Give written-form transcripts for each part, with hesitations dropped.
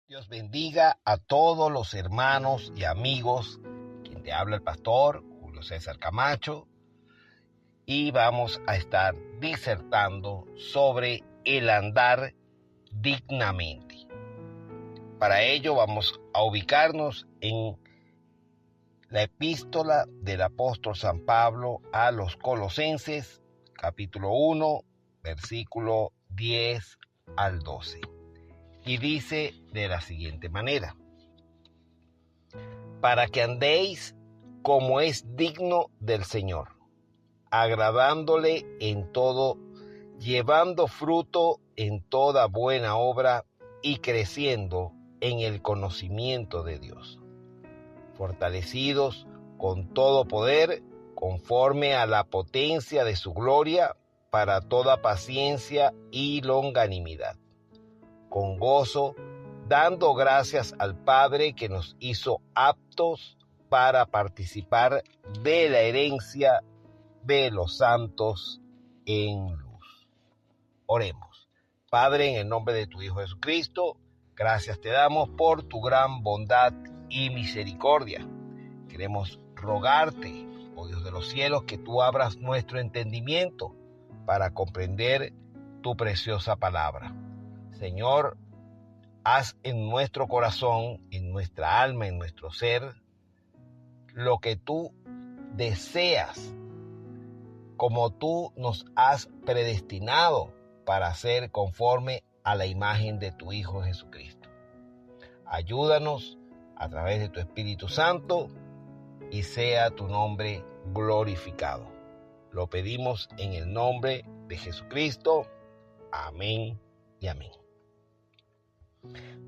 Dios bendiga a todos los hermanos y amigos. Quien te habla el pastor Julio César Camacho. Y vamos a estar disertando sobre el andar dignamente. Para ello vamos a ubicarnos en la epístola del apóstol San Pablo a los Colosenses, capítulo 1, versículo 10 al 12. Y dice de la siguiente manera: para que andéis como es digno del Señor, agradándole en todo, llevando fruto en toda buena obra y creciendo en el conocimiento de Dios, fortalecidos con todo poder conforme a la potencia de su gloria, para toda paciencia y longanimidad, con gozo, dando gracias al Padre que nos hizo aptos para participar de la herencia de los santos en luz. Oremos. Padre, en el nombre de tu Hijo Jesucristo, gracias te damos por tu gran bondad y misericordia. Queremos rogarte, oh Dios de los cielos, que tú abras nuestro entendimiento para comprender tu preciosa palabra. Señor, haz en nuestro corazón, en nuestra alma, en nuestro ser, lo que tú deseas, como tú nos has predestinado para ser conforme a la imagen de tu Hijo Jesucristo. Ayúdanos a través de tu Espíritu Santo y sea tu nombre glorificado. Lo pedimos en el nombre de Jesucristo. Amén y amén.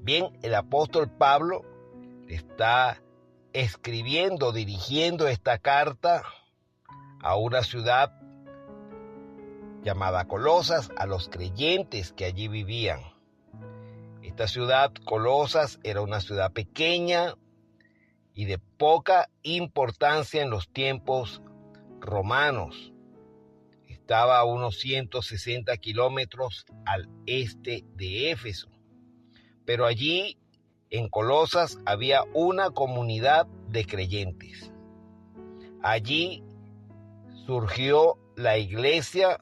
Bien, el apóstol Pablo está escribiendo, dirigiendo esta carta a una ciudad llamada Colosas, a los creyentes que allí vivían. Esta ciudad, Colosas, era una ciudad pequeña y de poca importancia en los tiempos romanos. Estaba a unos 160 kilómetros al este de Éfeso. Pero allí, en Colosas, había una comunidad de creyentes. Allí surgió la iglesia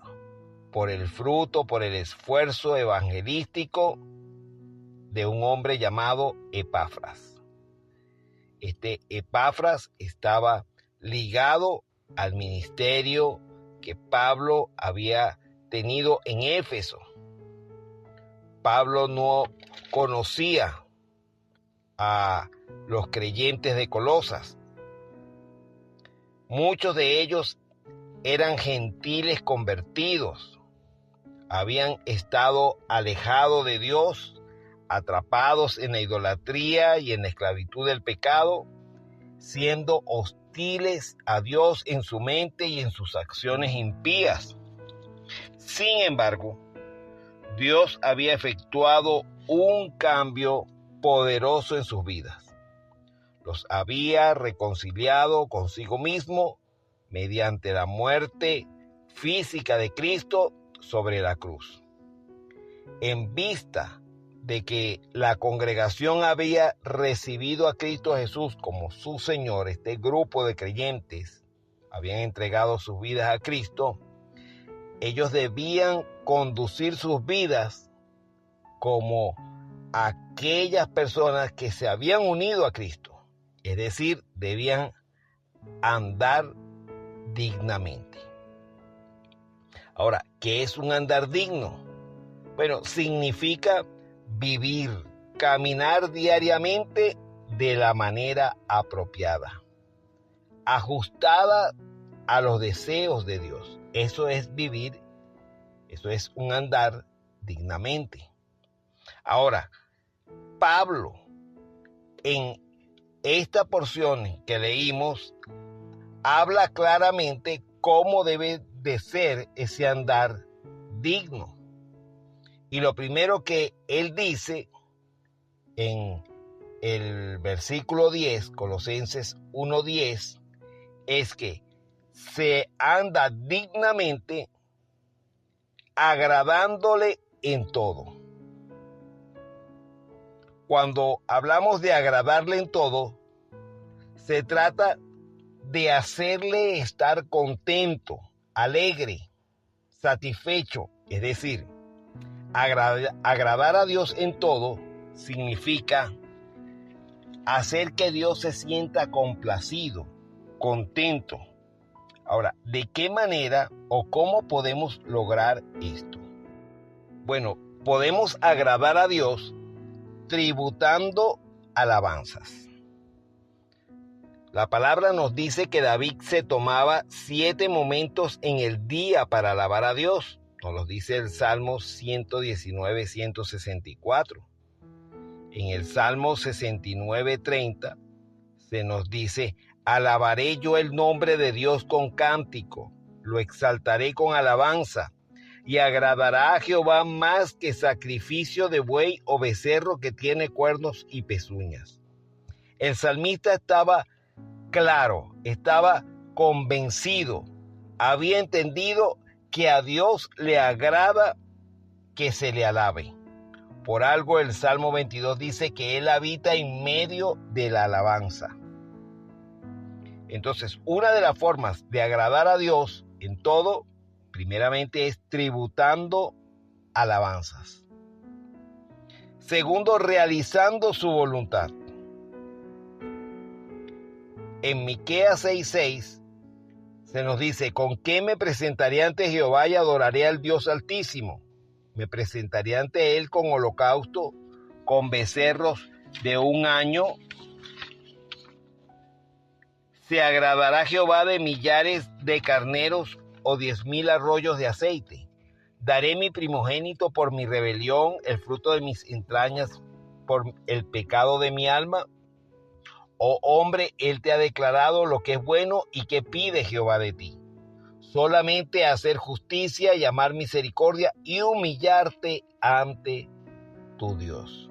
por el fruto, por el esfuerzo evangelístico de un hombre llamado Epafras. Este Epafras estaba ligado al ministerio que Pablo había tenido en Éfeso. Pablo no conocía a los creyentes de Colosas. Muchos de ellos eran gentiles convertidos. Habían estado alejados de Dios, atrapados en la idolatría y en la esclavitud del pecado, siendo hostiles a Dios en su mente y en sus acciones impías. Sin embargo, Dios había efectuado un cambio poderoso en sus vidas. Los había reconciliado consigo mismo mediante la muerte física de Cristo sobre la cruz. En vista de que la congregación había recibido a Cristo Jesús como su Señor, este grupo de creyentes habían entregado sus vidas a Cristo, ellos debían conducir sus vidas como aquellas personas que se habían unido a Cristo, es decir, debían andar dignamente. Ahora, ¿qué es un andar digno? Bueno, significa vivir, caminar diariamente de la manera apropiada, ajustada a los deseos de Dios. Eso es vivir, eso es un andar dignamente. Ahora, Pablo, en esta porción que leímos, habla claramente cómo debe de ser ese andar digno. Y lo primero que él dice en el versículo 10, Colosenses 1:10, es que se anda dignamente agradándole en todo. Cuando hablamos de agradarle en todo, se trata de hacerle estar contento, alegre, satisfecho. Es decir, agradar a Dios en todo significa hacer que Dios se sienta complacido, contento. Ahora, ¿de qué manera o cómo podemos lograr esto? Bueno, podemos agradar a Dios tributando alabanzas. La palabra nos dice que David se tomaba 7 momentos en el día para alabar a Dios. Nos lo dice el Salmo 119, 164. En el Salmo 69, 30 se nos dice: alabaré yo el nombre de Dios con cántico, lo exaltaré con alabanza, y agradará a Jehová más que sacrificio de buey o becerro que tiene cuernos y pezuñas. El salmista estaba claro, estaba convencido, había entendido que a Dios le agrada que se le alabe. Por algo el Salmo 22 dice que Él habita en medio de la alabanza. Entonces, una de las formas de agradar a Dios en todo, primeramente, es tributando alabanzas. Segundo, realizando su voluntad. En Miqueas 6:6 se nos dice: ¿con qué me presentaré ante Jehová y adoraré al Dios Altísimo? Me presentaré ante Él con holocausto, con becerros de un año. ¿Se agradará Jehová de millares de carneros o 10,000 arroyos de aceite? Daré mi primogénito por mi rebelión, el fruto de mis entrañas por el pecado de mi alma. Oh hombre, Él te ha declarado lo que es bueno y que pide Jehová de ti. Solamente hacer justicia y amar misericordia y humillarte ante tu Dios.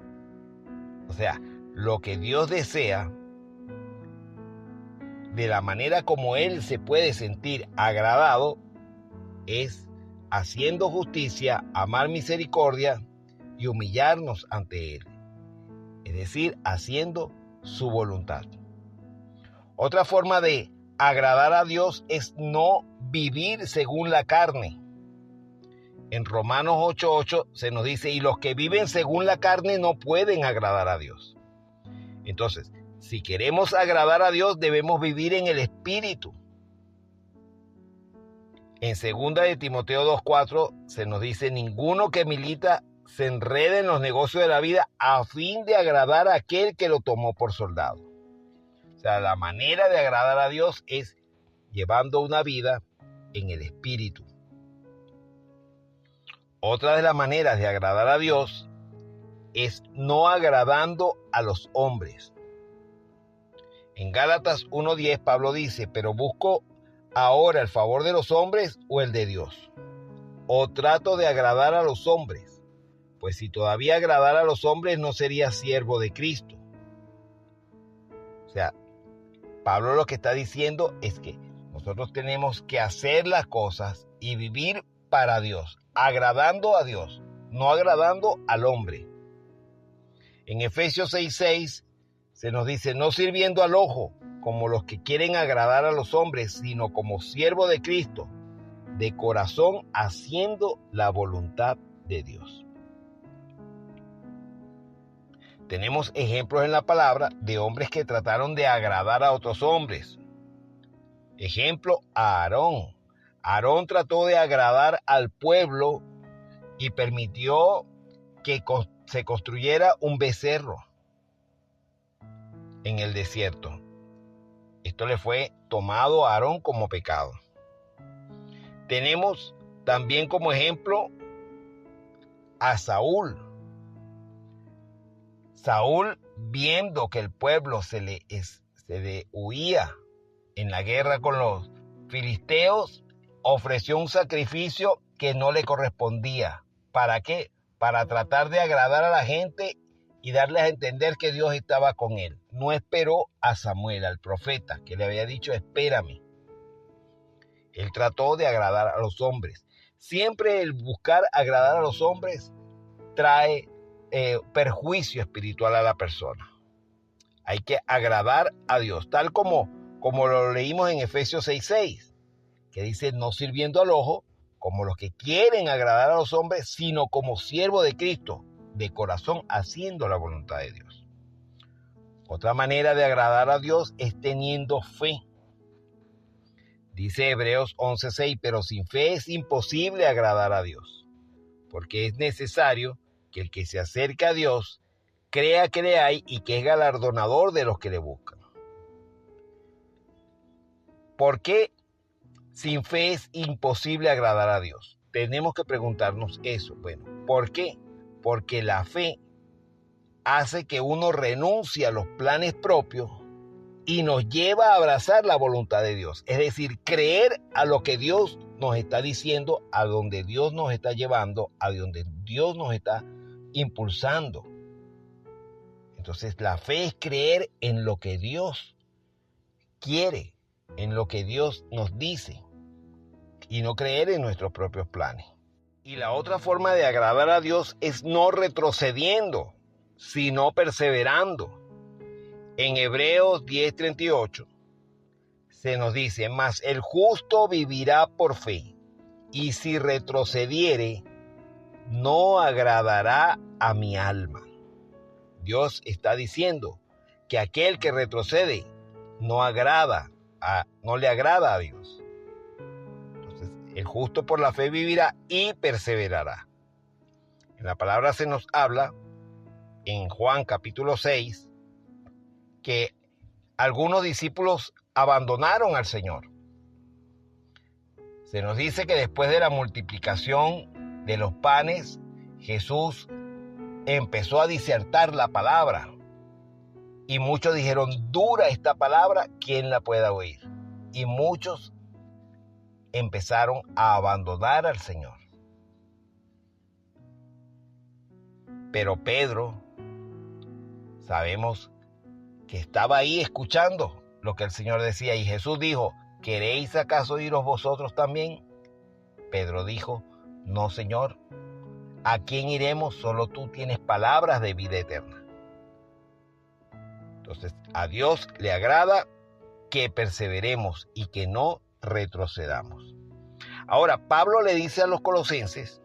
O sea, lo que Dios desea, de la manera como Él se puede sentir agradado, es haciendo justicia, amar misericordia y humillarnos ante Él. Es decir, haciendo su voluntad. Otra forma de agradar a Dios es no vivir según la carne. En Romanos 8:8 se nos dice: y los que viven según la carne no pueden agradar a Dios. Entonces, si queremos agradar a Dios, debemos vivir en el Espíritu. En 2 de Timoteo 2:4 se nos dice: ninguno que milita se enrede en los negocios de la vida a fin de agradar a aquel que lo tomó por soldado. O sea, la manera de agradar a Dios es llevando una vida en el Espíritu. Otra de las maneras de agradar a Dios es no agradando a los hombres. En Gálatas 1:10 Pablo dice: pero busco ahora el favor de los hombres o el de Dios. O trato de agradar a los hombres, pues si todavía agradara a los hombres no sería siervo de Cristo. O sea, Pablo lo que está diciendo es que nosotros tenemos que hacer las cosas y vivir para Dios, agradando a Dios, no agradando al hombre. En Efesios 6:6 se nos dice: no sirviendo al ojo como los que quieren agradar a los hombres, sino como siervo de Cristo, de corazón haciendo la voluntad de Dios. Tenemos ejemplos en la palabra de hombres que trataron de agradar a otros hombres. Ejemplo, Aarón. Aarón trató de agradar al pueblo y permitió que se construyera un becerro en el desierto. Esto le fue tomado a Aarón como pecado. Tenemos también como ejemplo a Saúl. Saúl, viendo que el pueblo se le huía en la guerra con los filisteos, ofreció un sacrificio que no le correspondía. ¿Para qué? Para tratar de agradar a la gente y darles a entender que Dios estaba con él. No esperó a Samuel, al profeta, que le había dicho: espérame. Él trató de agradar a los hombres. Siempre el buscar agradar a los hombres trae perjuicio espiritual a la persona. Hay que agradar a Dios, tal como lo leímos en Efesios 6:6, que dice, no sirviendo al ojo, como los que quieren agradar a los hombres, sino como siervo de Cristo, de corazón, haciendo la voluntad de Dios. Otra manera de agradar a Dios es teniendo fe. Dice Hebreos 11:6, pero sin fe es imposible agradar a Dios, porque es necesario que el que se acerca a Dios crea que le hay y que es galardonador de los que le buscan. ¿Por qué sin fe es imposible agradar a Dios? Tenemos que preguntarnos eso. Bueno, ¿por qué? Porque la fe hace que uno renuncie a los planes propios y nos lleva a abrazar la voluntad de Dios. Es decir, creer a lo que Dios nos está diciendo, a donde Dios nos está llevando, a donde Dios nos está impulsando. Entonces, la fe es creer en lo que Dios quiere, en lo que Dios nos dice, y no creer en nuestros propios planes. Y la otra forma de agradar a Dios es no retrocediendo, sino perseverando. En Hebreos 10:38 se nos dice, mas el justo vivirá por fe, y si retrocediere, no agradará a mi alma. Dios está diciendo que aquel que retrocede no le agrada a Dios. Entonces, el justo por la fe vivirá y perseverará. En la palabra se nos habla, en Juan capítulo 6, que algunos discípulos abandonaron al Señor. Se nos dice que después de la multiplicación de los panes, Jesús empezó a disertar la palabra. Y muchos dijeron, dura esta palabra, ¿quién la pueda oír? Y muchos empezaron a abandonar al Señor. Pero Pedro, sabemos que estaba ahí escuchando lo que el Señor decía. Y Jesús dijo, ¿queréis acaso iros vosotros también? Pedro dijo, no, Señor. ¿A quién iremos? Solo tú tienes palabras de vida eterna. Entonces, a Dios le agrada que perseveremos y que no retrocedamos. Ahora, Pablo le dice a los colosenses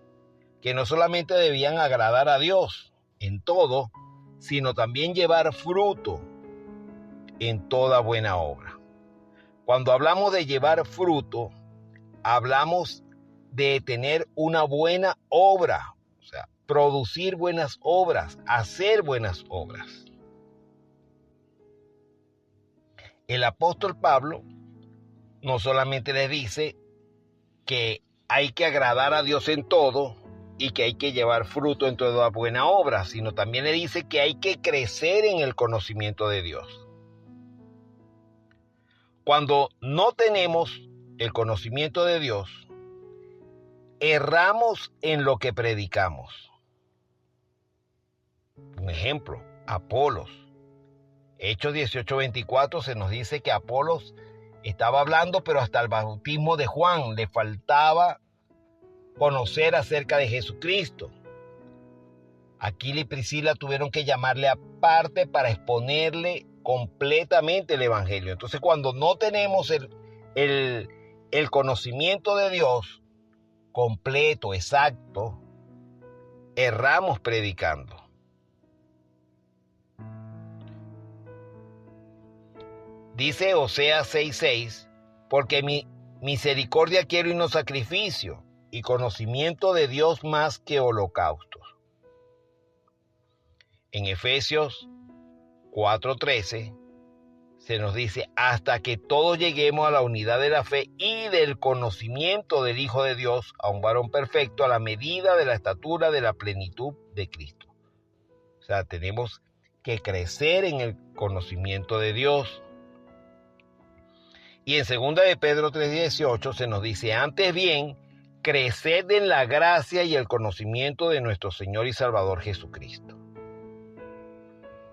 que no solamente debían agradar a Dios en todo, sino también llevar fruto en toda buena obra. Cuando hablamos de llevar fruto, hablamos de tener una buena obra, o sea, producir buenas obras, hacer buenas obras. El apóstol Pablo no solamente les dice que hay que agradar a Dios en todo y que hay que llevar fruto en toda buena obra, sino también le dice que hay que crecer en el conocimiento de Dios. Cuando no tenemos el conocimiento de Dios, erramos en lo que predicamos. Un ejemplo, Apolos. Hechos 18:24 se nos dice que Apolos estaba hablando, pero hasta el bautismo de Juan le faltaba conocer acerca de Jesucristo. Aquila y Priscila tuvieron que llamarle aparte para exponerle completamente el evangelio. Entonces, cuando no tenemos el conocimiento de Dios completo, exacto, erramos predicando. Dice Oseas 6:6, porque mi misericordia quiero y no sacrificio, y conocimiento de Dios más que holocaustos. En Efesios 4:13 se nos dice, hasta que todos lleguemos a la unidad de la fe y del conocimiento del Hijo de Dios, a un varón perfecto, a la medida de la estatura de la plenitud de Cristo. O sea, tenemos que crecer en el conocimiento de Dios. Y en 2 de Pedro 3:18 se nos dice, antes bien, creced en la gracia y el conocimiento de nuestro Señor y Salvador Jesucristo.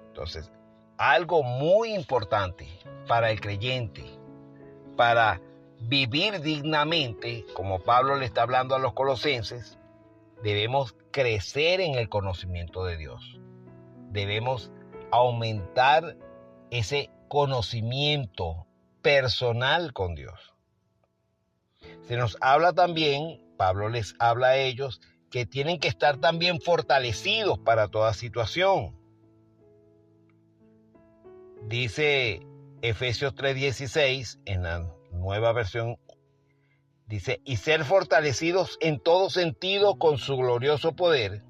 Entonces, algo muy importante para el creyente, para vivir dignamente, como Pablo le está hablando a los colosenses, debemos crecer en el conocimiento de Dios. Debemos aumentar ese conocimiento personal con Dios. Se nos habla también, Pablo les habla a ellos, que tienen que estar también fortalecidos para toda situación. Dice Efesios 3:16 en la nueva versión, dice, y ser fortalecidos en todo sentido con su glorioso poder,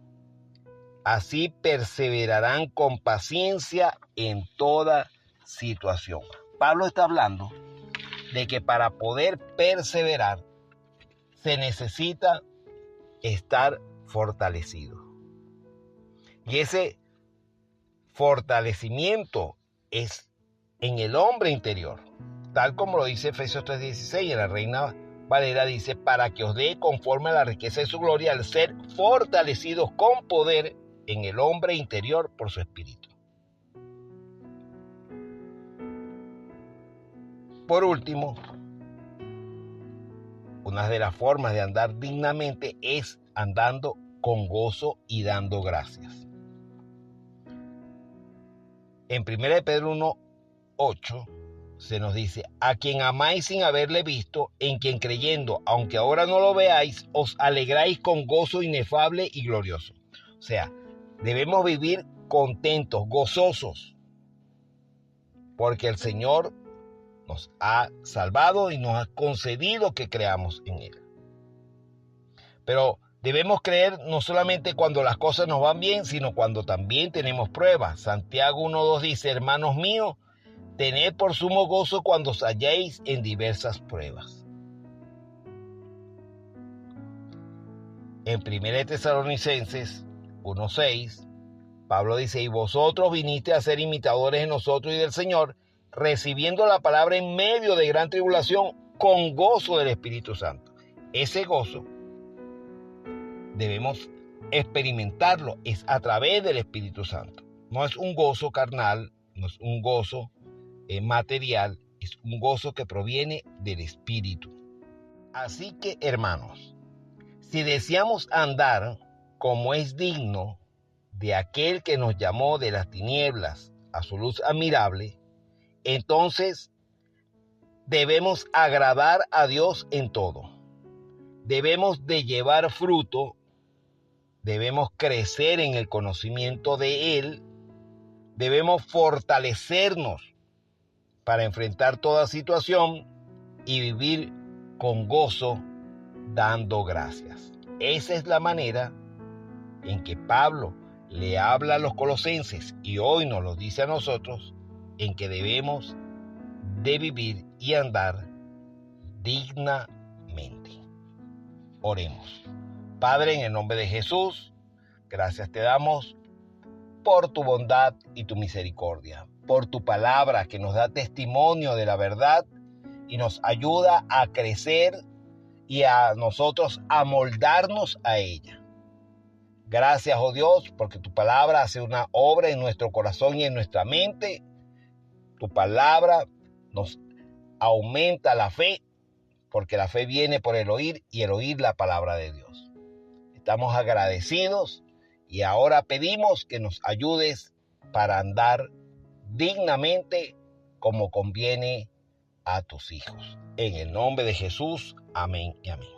así perseverarán con paciencia en toda situación. Pablo está hablando de que para poder perseverar se necesita estar fortalecido. Y ese fortalecimiento es en el hombre interior, tal como lo dice Efesios 3:16 en la Reina Valera, dice, para que os dé conforme a la riqueza de su gloria al ser fortalecidos con poder en el hombre interior por su espíritu. Por último, una de las formas de andar dignamente es andando con gozo y dando gracias. En 1 Pedro 1:8 se nos dice, a quien amáis sin haberle visto, en quien creyendo, aunque ahora no lo veáis, os alegráis con gozo inefable y glorioso. O sea, debemos vivir contentos, gozosos, porque el Señor nos ha salvado y nos ha concedido que creamos en Él. Pero debemos creer no solamente cuando las cosas nos van bien, sino cuando también tenemos pruebas. Santiago 1:2 dice, hermanos míos, tened por sumo gozo cuando os halléis en diversas pruebas. En 1 Tesalonicenses 1:6, Pablo dice, y vosotros viniste a ser imitadores de nosotros y del Señor, recibiendo la palabra en medio de gran tribulación con gozo del Espíritu Santo. Ese gozo debemos experimentarlo, es a través del Espíritu Santo. No es un gozo carnal, no es un gozo material, es un gozo que proviene del Espíritu. Así que, hermanos, si deseamos andar como es digno de aquel que nos llamó de las tinieblas a su luz admirable, entonces debemos agradar a Dios en todo. Debemos de llevar fruto, debemos crecer en el conocimiento de Él, debemos fortalecernos para enfrentar toda situación y vivir con gozo dando gracias. Esa es la manera en que Pablo le habla a los colosenses y hoy nos lo dice a nosotros, en que debemos de vivir y andar dignamente. Oremos. Padre, en el nombre de Jesús, gracias te damos por tu bondad y tu misericordia, por tu palabra que nos da testimonio de la verdad y nos ayuda a crecer y a nosotros a moldarnos a ella. Gracias, oh Dios, porque tu palabra hace una obra en nuestro corazón y en nuestra mente. Tu palabra nos aumenta la fe, porque la fe viene por el oír y el oír la palabra de Dios. Estamos agradecidos y ahora pedimos que nos ayudes para andar dignamente como conviene a tus hijos. En el nombre de Jesús, amén y amén.